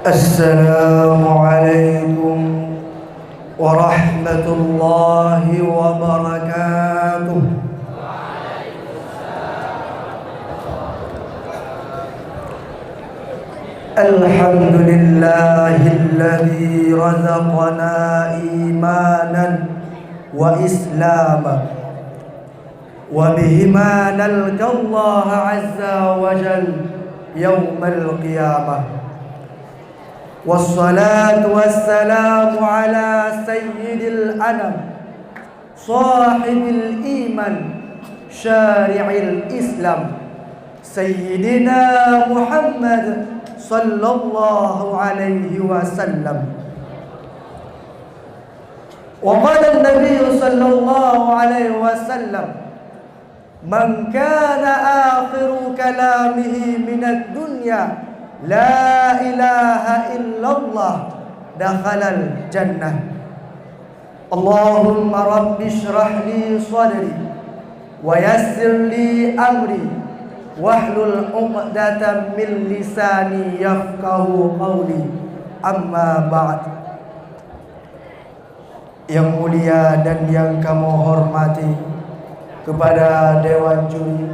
Assalamualaikum warahmatullahi wabarakatuh. Alhamdulillahilladzi razaqana imanan wa islaman wa bihima nalqallaha azza wa jalla yaumal qiyamah. Wassalatu wassalamu ala sayyidil anam sahibil iman syari'il islam sayyidina Muhammad sallallahu alaihi wasallam. Wa qala an-nabiy sallallahu alaihi wasallam, man kana akhiru kalamihi minad dunya la ilaha illallah dakhalal jannah. Allahumma rabbi shrah li sadri wa yassir li amri wahlul 'uqdatam min lisani yafqahu qawli. Amma ba'd. Yang mulia dan yang kamu hormati, kepada dewan juri,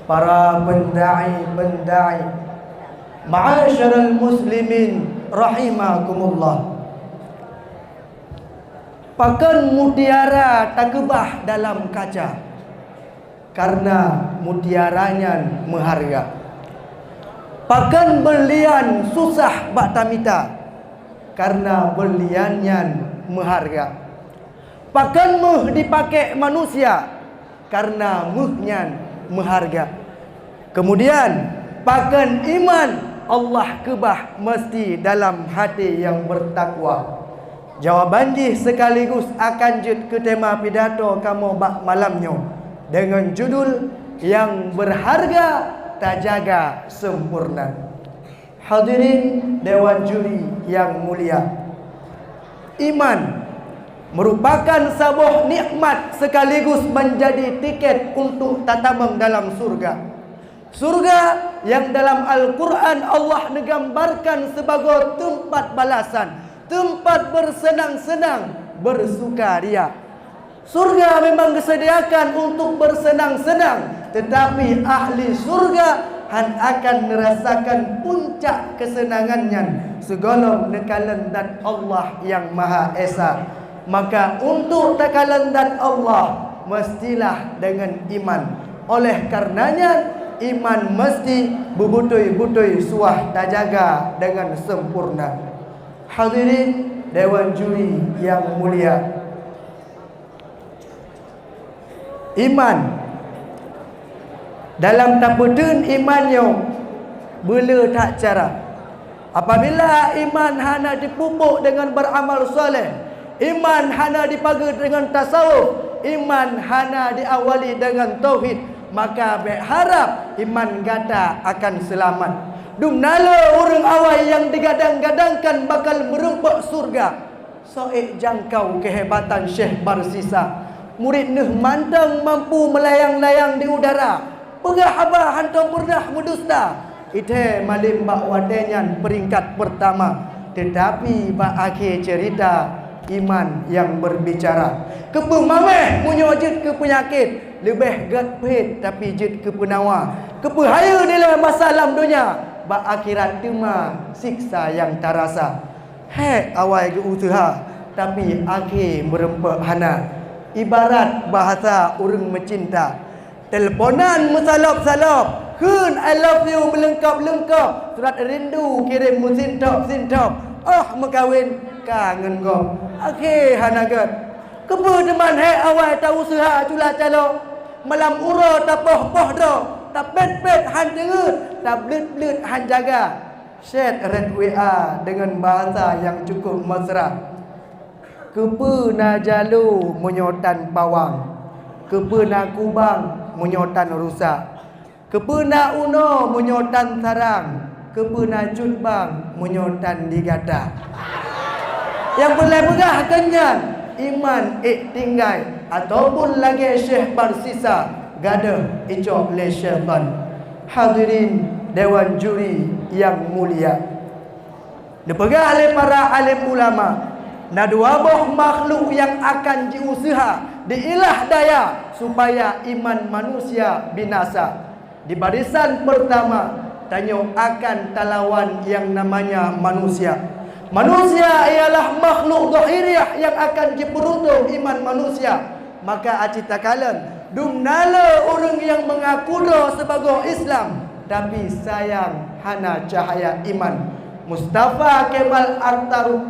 para pendai, ma'asyiral muslimin rahimakumullah. Pakan mutiara tak kebah dalam kaca, karena mutiaranya berharga. Pakan berlian susah bak tamita, karena berliannya berharga. Pakan meh dipakai manusia, karena mehnya berharga. Kemudian pakan iman Allah kebah mesti dalam hati yang bertakwa. Jawaban jih sekaligus akan jut ke tema pidato kamu bak malamnya dengan judul yang berharga terjaga sempurna. Hadirin dewan juri yang mulia, iman merupakan sebuah nikmat sekaligus menjadi tiket untuk tatamang dalam surga. Surga yang dalam Al-Quran Allah menggambarkan sebagai tempat balasan, tempat bersenang-senang, bersukaria. Surga memang disediakan untuk bersenang-senang, tetapi ahli surga akan merasakan puncak kesenangannya segala nekalan dan Allah yang Maha Esa. Maka untuk tekalan dan Allah mestilah dengan iman. Oleh karenanya iman mesti bebutui-butui suah terjaga dengan sempurna. Hadirin dewan juri yang mulia, iman dalam tapudun imannya bela tak cara. Apabila iman hana dipupuk dengan beramal soleh, iman hana dipagar dengan tasawuf, iman hana diawali dengan tauhid, maka berharap iman gata akan selamat. Dumnala orang awal yang digadang-gadangkan bakal merempak surga, soek jangkau kehebatan Syekh Barsisa. Murid Nuh mantang mampu melayang-layang di udara. Pegah abah hantam pernah medusta. Ite malim bak wadenyan peringkat pertama. Tetapi bak akhir cerita iman yang berbicara. Kepemameh munyojit ke penyakit, lebih gatpit tapi jid ke penawa. Kepehaya dalam masalah dunia, bak akhirat tema siksa yang terasa. Hek awal ke usaha, tapi akhir merempak hana. Ibarat bahasa orang mencinta, teleponan mesalap-salap, kun I love you melengkap-lengkap, surat rindu kirim sintop-sintop. Oh mengkawin kangen kau. Akhir hanagat. Kepa teman hek awal tahu usaha cula calo. Malam ura tak poh-poh dah. Tak pet-pet han dengut, tak blut-blut han jaga. Share red WA dengan bahasa yang cukup mesra. Kepa na jalu menyotan pawang, kepa na kubang menyotan rusak, kepa na uno menyotan sarang, kepa na jutbang menyotan digata. Yang boleh pegah kenyan iman tinggal ataupun lagi Syekh Barsisa gada icok le syaitan. Hadirin dewan juri yang mulia, Dipegah oleh para alim ulama. Nah dua buah makhluk yang akan diusaha, diilah daya supaya iman manusia binasa. Di barisan pertama, tanya akan talawan yang namanya manusia. Manusia ialah makhluk zahiriah yang akan diperuntuk iman manusia. Maka acita kalian dumnala orang yang mengaku sebagai Islam, tapi sayang hana cahaya iman. Mustafa Kemal Atatürk,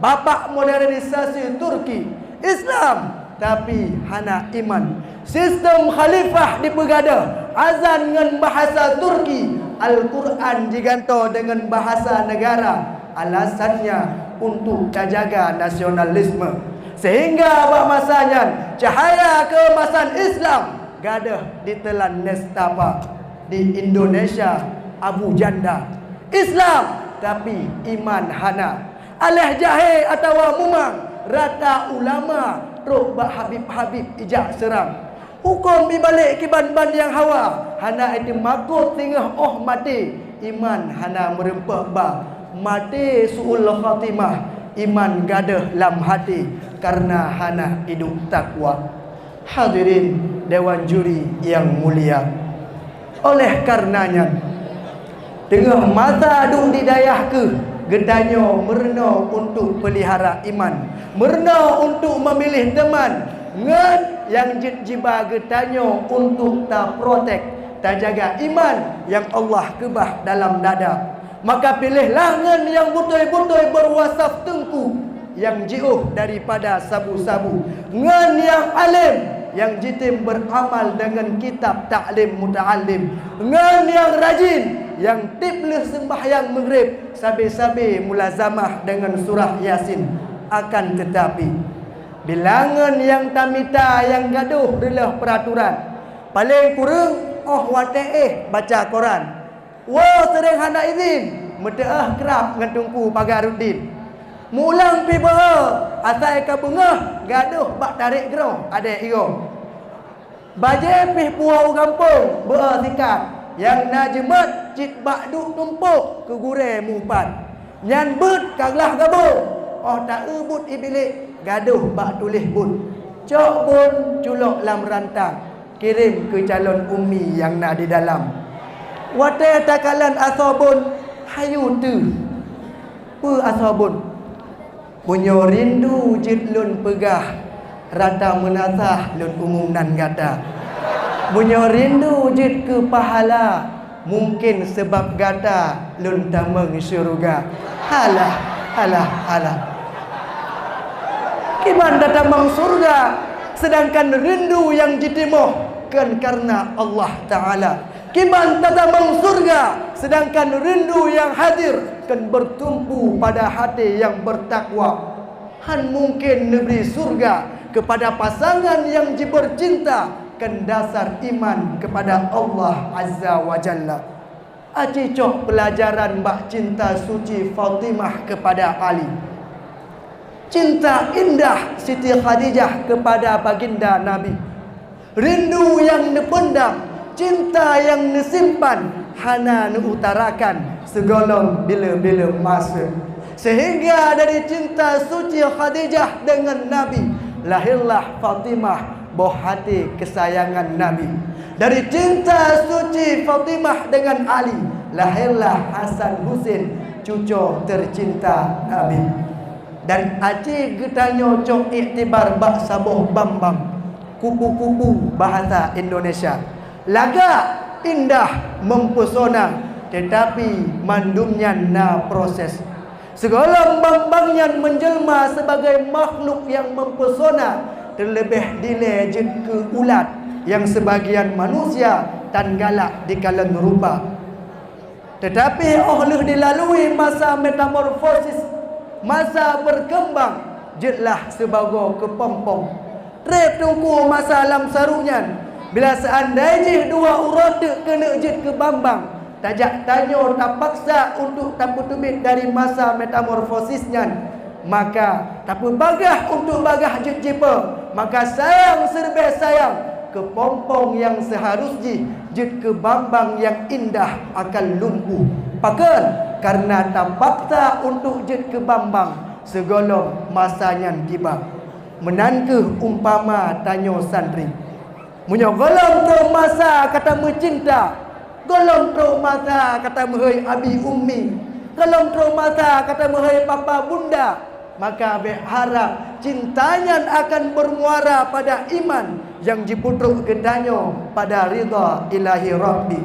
bapak modernisasi Turki, Islam tapi hana iman. Sistem khalifah dipegada, azan dengan bahasa Turki, Al-Quran diganto dengan bahasa negara. Alasannya untuk jaga nasionalisme. Sehingga pada masanya cahaya keemasan Islam gadah ditelan nestapa. Di Indonesia Abu Janda, Islam tapi iman hana. Aleh jahe atau mumang, rata ulama truk bak habib-habib ijak serang. Hukum dibalik kiban-ban yang hawa, hana itu makut tinggal mati. Iman hana merempak ba, mati su'ul khatimah. Iman gadah lam hati karena hana hidup takwa. Hadirin Dewan Juri yang mulia, oleh karenanya tengah masa duk didayah ke gedanyo merena untuk pelihara iman, merena untuk memilih teman ngan yang jiba gedanyo untuk tak protek, tak jaga iman yang Allah kebah dalam dada. Maka pilihlah ngan yang betul-betul berwasaf tengku, yang jauh daripada sabu-sabu, ngan yang alim yang jitim beramal dengan kitab ta'lim muta'alim, ngan yang rajin yang tipleh sembahyang maghrib, sabi-sabi mulazamah dengan surah Yasin. Akan tetapi bilangan yang tamita yang gaduh adalah peraturan. Paling kurang wate baca Quran. Sering hana izin meteah kerap dengan tungku pagarudin. Mulang pi asal ka bengah gaduh bak tarik geroh adek iro. Baje pi puau kampung sikat yang najemat cik bak duk tumpuk ke gure mupat. Nyan bet kaglah gabung. Tak ebut ibilik gaduh bak tulis bun. Cok bun culok lam rantang, kirim ke calon umi yang nak di dalam. Wate takalan asabun hayu tu. Pu asabun. Punyo rindu jit lun pegah, rata menasah lun umum nan gata. Punyo rindu jit ke pahala, mungkin sebab gata lun tameng syurga. Halah, halah, halah. Kiman datang surga, sedangkan rindu yang jitimuh kan karena Allah Ta'ala. Kiman datang surga, sedangkan rindu yang hadir kan bertumpu pada hati yang bertakwa. Han mungkin negeri surga kepada pasangan yang bercinta kan dasar iman kepada Allah Azza wa Jalla. Aci cok pelajaran bak cinta suci Fatimah kepada Ali, cinta indah Siti Khadijah kepada baginda Nabi, rindu yang nependam, cinta yang nesimpan, hana neutarakan segolong bila-bila masa. Sehingga dari cinta suci Khadijah dengan Nabi, lahirlah Fatimah, buah hati kesayangan Nabi. Dari cinta suci Fatimah dengan Ali, lahirlah Hasan Husin, cucu tercinta Nabi. Dan aci getanyo cok iktibar bak sabuh bambang, kupu-kupu bahasa Indonesia. Laga indah mempesona, tetapi mandumnya na proses. Segala bambangnya menjelma sebagai makhluk yang mempesona, terlebih dilejit ke ulat yang sebagian manusia tan galak di kalan rupa. Tetapi oleh dilalui masa metamorfosis, masa berkembang, jetlah sebagai kepompong. Trep tungku masa alam sarunya, bila seandainya dua urat kena jet ke bambang, tajak tanyo tak paksa untuk tak putubit dari masa metamorfosisnya, maka tak bagah untuk bagah jet jipa, maka sayang serba sayang kepompong yang seharusnya jet ke bambang yang indah akan lumpuh Pakan karena tampakta untuk jet ke bambang segolong masanya gibah. Menanke umpama tanyo santri. Munyo golong tu masa kata mencinta. Golong tu masa kata mehoi abi ummi. Golong tu masa kata mehoi papa bunda. Maka berharap cintanya akan bermuara pada iman yang diputruk gedanyo pada ridha ilahi rabbi.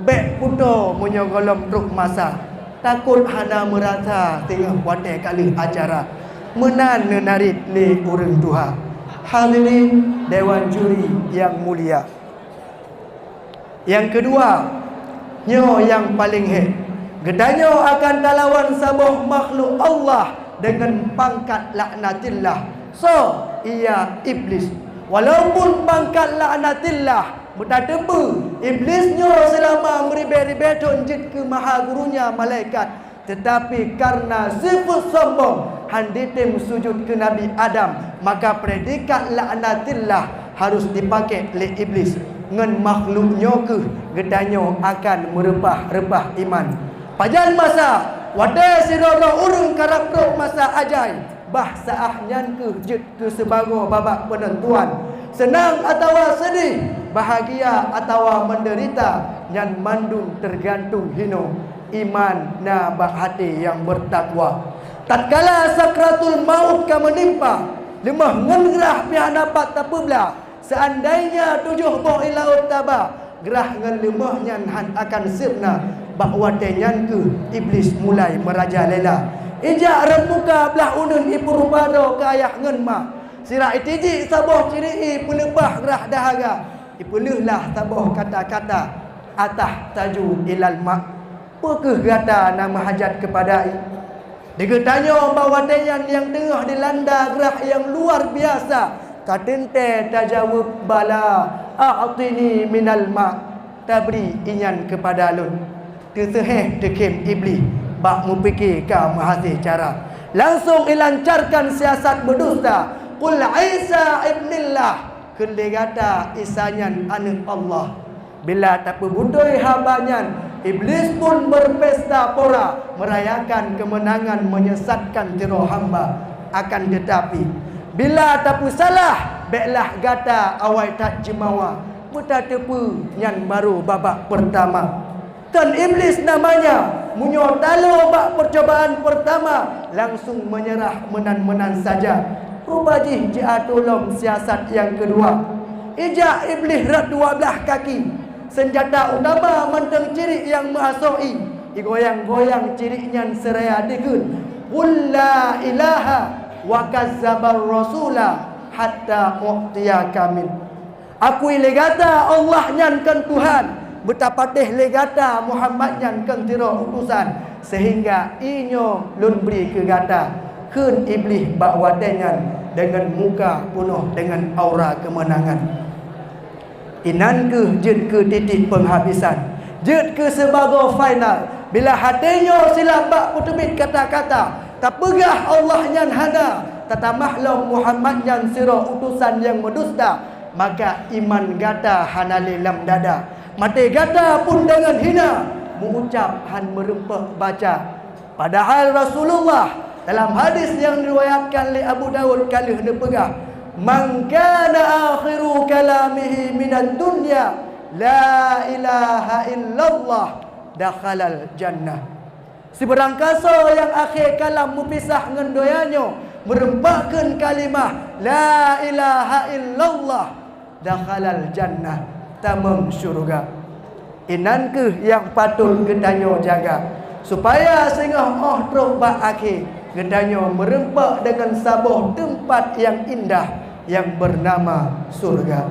Bek puto munyo golong truk masa. Takut hana merasa tengah wadai kali acara. Menan nenarit li urang Tuhan. Hadirin Dewan Juri yang mulia. Yang kedua, nyo yang paling head. Gedanyo akan talawan sabuh makhluk Allah dengan pangkat laknatillah. So, ia iblis. Walaupun pangkat laknatillah mutatebu, iblisnyo selama meribe-ribe tonjit ke maha gurunya malaikat. Tetapi karena sifat sombong handitim sujud ke Nabi Adam, maka predikat laknatillah harus dipakai oleh iblis. Ngen makhluknya ke gedanyo akan merebah-rebah iman. Pajan masa wadai siroro urung karapro masa ajai. Bahasa ahnya ke sebago babak penentuan. Senang atau sedih, bahagia atau menderita, yang mandung tergantung hino iman na bak hati yang bertakwa. Tatkala sakratul maut ka menimpa, lemah ngengerah pihak dapat tapubla. Seandainya 7 boh ilaut taba, gerah ngen lemahnya akan sirna. Bahawa tenyan ke iblis mulai merajalela. Ijak remuka belah unun ipu rupado ke ayah ngen ma. Sirah itiji saboh ciri pelepah gerah dahaga. Ipelehlah saboh kata-kata atah taju ilal mak. Pekeh gata nama hajat kepada digetanya bahawa tenyan yang tengah dilanda gerah yang luar biasa. Katente tajawab bala a'tini minal mak. Tabri inyan kepada lun. Terseheh dekim iblis bak mupikir ka mahasih cara. Langsung ilancarkan siasat berdusta. Qul Isa ibnillah. Kelegata isanyan anak Allah. Bila tak berbudoi habanyan, iblis pun berpesta pora merayakan kemenangan menyesatkan tiro hamba. Akan tetapi bila tak salah, beklah gata awai tak jemawa. Muta tepu yang baru babak pertama. Dan iblis namanya munyo talo bak percobaan pertama langsung menyerah menan-menan saja. Rubajih jia tolong siasat yang kedua. Ijak iblis rat 12 kaki. Senjata utama menteng ciri yang mahasoi. Igoyang-goyang cirinya seraya dikun. Qul la ilaha wa kazzabar rasula hatta uqtiya kamil. Aku legata Allah nyankan Tuhan. Betapa teh legata Muhammad yang keng tiro utusan sehingga inyo lun beri ke gata kun iblis bak wadengan dengan muka penuh dengan aura kemenangan. Inan ke jid ke titik penghabisan, jid ke sebagai final. Bila hatinya silap bak putubit kata-kata tak pegah Allah yang hana tata makhluk Muhammad yang siro utusan yang medusta, maka iman gata hana lam dada. Mati gata pun dengan hina mengucap han merempek baca. Padahal Rasulullah dalam hadis yang diriwayatkan oleh Abu Dawud kalih nepegah, man kana akhiru kalamihi minad dunya la ilaha illallah dakhalal jannah. Seberang kaso yang akhir kalam mupisah ngan doyanyo merempakkan kalimah la ilaha illallah dakhalal jannah, tamam syurga. Inan ke yang patut gedanyo jaga supaya sehingga truk bak akhir gedanyo merempak dengan sabuh tempat yang indah yang bernama surga.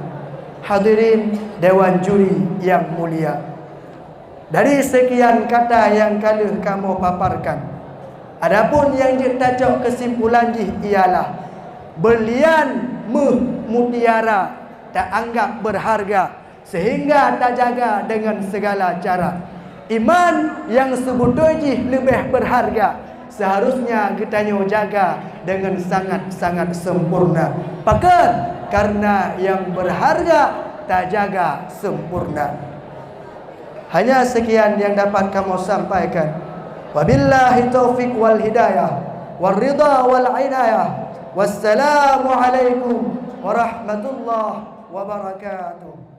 Hadirin Dewan Juri yang mulia, dari sekian kata yang kali kamu paparkan, adapun yang ditajuk kesimpulan ialah berlian mutiara tak anggap berharga sehingga tak jaga dengan segala cara. Iman yang sebetulnya lebih berharga seharusnya kita jaga dengan sangat-sangat sempurna. Bahkan karena yang berharga tak jaga sempurna. Hanya sekian yang dapat kamu sampaikan. Wabillahi taufiq wal hidayah wal ridha wal inayah. Wassalamu alaikum warahmatullahi wabarakatuh.